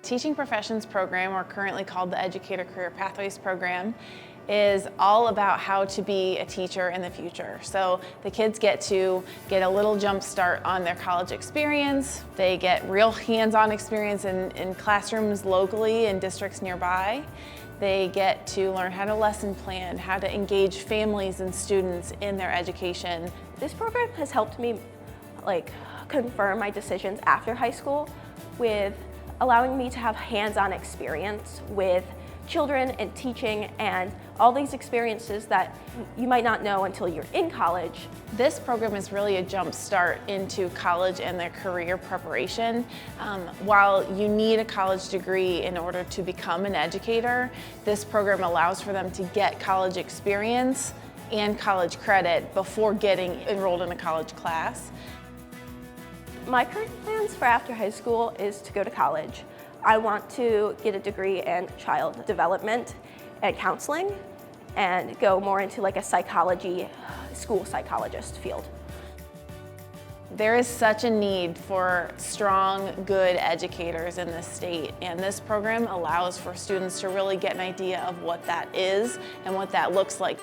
Teaching Professions program, or currently called the Educator Career Pathways program, is all about how to be a teacher in the future. So the kids get a little jump start on their college experience. They get real hands-on experience in classrooms locally in districts nearby. They get to learn how to lesson plan, how to engage families and students in their education. This program has helped me confirm my decisions after high school with allowing me to have hands-on experience with children and teaching and all these experiences that you might not know until you're in college. This program is really a jump start into college and their career preparation. While you need a college degree in order to become an educator, this program allows for them to get college experience and college credit before getting enrolled in a college class. My current plans for after high school is to go to college. I want to get a degree in child development and counseling and go more into a psychology, school psychologist field. There is such a need for strong, good educators in this state, and this program allows for students to really get an idea of what that is and what that looks like.